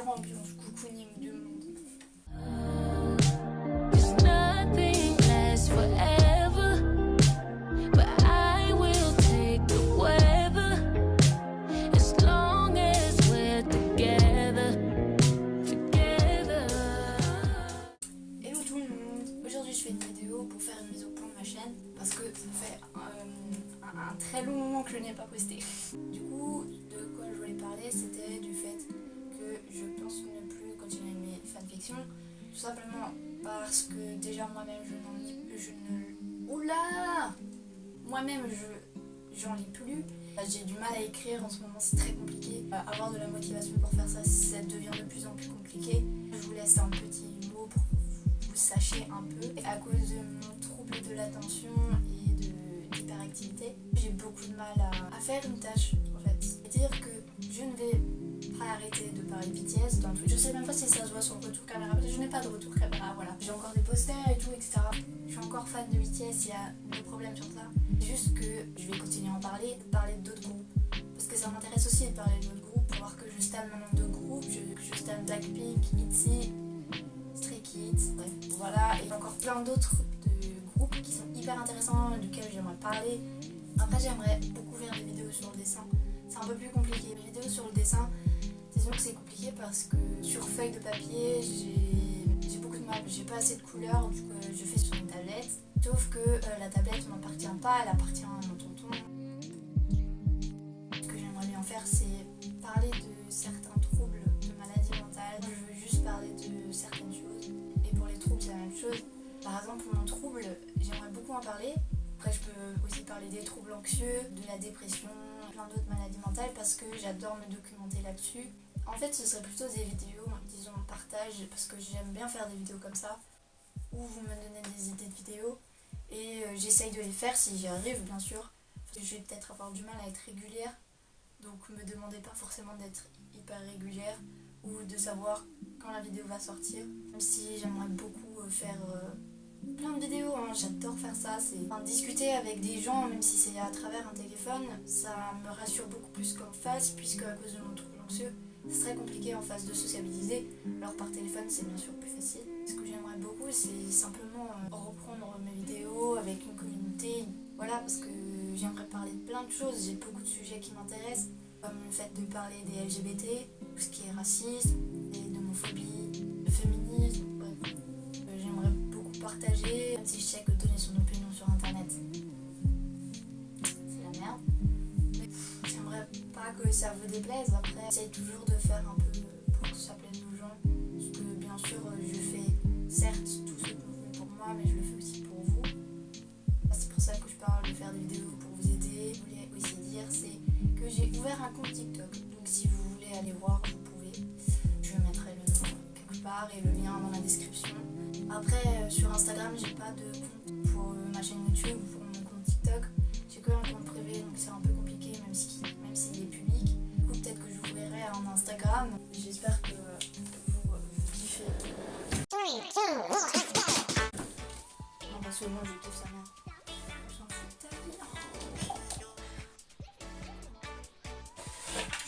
ambiance cocooning du monde. Hello tout le monde, aujourd'hui je fais une vidéo pour faire une mise au point de ma chaîne parce que ça fait un très long moment que je n'ai pas posté. Du coup, de quoi je voulais parler, c'était du fait que je pense ne plus continuer mes fanfictions, tout simplement parce que déjà moi-même j'en lis plus. J'ai du mal à écrire en ce moment, c'est très compliqué. Avoir de la motivation pour faire ça, ça devient de plus en plus compliqué. Je vous laisse un petit mot pour que vous sachiez un peu. Et à cause de mon trouble de l'attention et de l'hyperactivité, j'ai beaucoup de mal à faire une tâche en fait. C'est-à-dire que je ne vais pas arrêter de parler BTS dans Twitch. Je sais même pas si ça se voit sur le retour caméra, parce que je n'ai pas de retour caméra, voilà. J'ai encore des posters et tout, etc. Je suis encore fan de BTS, il y a no problème sur ça. C'est juste que je vais continuer à en parler, de parler d'autres groupes. Parce que ça m'intéresse aussi de parler d'autres groupes, pour voir que je stan maintenant de groupes, que je stan Blackpink, ITZY, Stray Kids, bref, voilà. Et encore plein d'autres groupes qui sont hyper intéressants, duquel j'aimerais parler. Après j'aimerais beaucoup faire des vidéos sur le dessin. C'est un peu plus compliqué. Les vidéos sur le dessin, disons que c'est compliqué parce que sur feuille de papier, j'ai beaucoup de mal. J'ai pas assez de couleurs, du coup je fais sur une tablette. Sauf que la tablette ne m'appartient pas, elle appartient à mon tonton. Ce que j'aimerais bien faire, c'est parler de certains troubles, de maladies mentales. Je veux juste parler de certaines choses. Et pour les troubles, c'est la même chose. Par exemple, pour mon trouble, j'aimerais beaucoup en parler. Après, je peux aussi parler des troubles anxieux, de la dépression, plein d'autres maladies mentales parce que j'adore me documenter là-dessus. En fait, ce serait plutôt des vidéos, disons, partage, parce que j'aime bien faire des vidéos comme ça, où vous me donnez des idées de vidéos, et j'essaye de les faire si j'y arrive, bien sûr. Je vais peut-être avoir du mal à être régulière, donc me demandez pas forcément d'être hyper régulière, ou de savoir quand la vidéo va sortir, même si j'aimerais beaucoup faire plein de vidéos, hein. J'adore faire ça, c'est discuter avec des gens, même si c'est à travers un téléphone, ça me rassure beaucoup plus qu'en face, puisque à cause de mon trouble anxieux, c'est très compliqué en face de sociabiliser, alors par téléphone c'est bien sûr plus facile. Ce que j'aimerais beaucoup, c'est simplement reprendre mes vidéos avec une communauté, voilà, parce que j'aimerais parler de plein de choses, j'ai beaucoup de sujets qui m'intéressent, comme le fait de parler des LGBT, tout ce qui est racisme, d'homophobie, de féminisme, bref. J'aimerais beaucoup partager, même si je sais que donner son opinion sur internet, c'est la merde. Mais j'aimerais pas que ça vous déplaise, après j'essaie toujours de faire un peu pour que ça plaise aux gens, parce que bien sûr je fais certes tout ce que vous faites pour moi, mais je le fais aussi pour vous. C'est pour ça que je parle de faire des vidéos pour vous aider. Je voulais aussi dire, c'est que j'ai ouvert un compte TikTok, donc si vous voulez aller voir, vous pouvez. Je mettrai le nom quelque part et le lien dans la description. Après, sur Instagram, j'ai pas de compte pour ma chaîne YouTube ou pour mon compte TikTok. J'ai que un compte privé, donc c'est un peu compliqué, même s'il est public. Du coup, peut-être que je vous verrai un Instagram. J'espère que vous kiffez. Non, parce que moi, je kiffe sa mère. J'en fous tellement.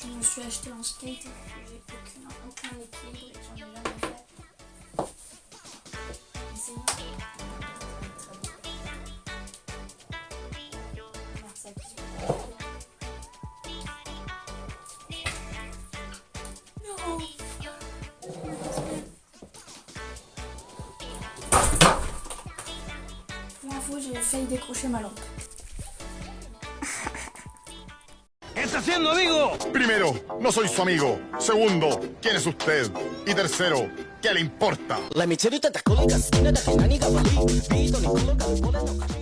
Je me suis acheté un skate, j'ai aucun équilibre et j'en ai jamais fait. Mais c'est bien. Très beau. Merci à qui. Non. Pour info, j'ai failli décrocher ma lampe. ¿Qué está haciendo, amigo? Primero, no soy su amigo. Segundo, ¿quién es usted? Y tercero, ¿qué le importa? La micherita te colica, skin da que nani ga bali, beat on the color ga bola no kashi.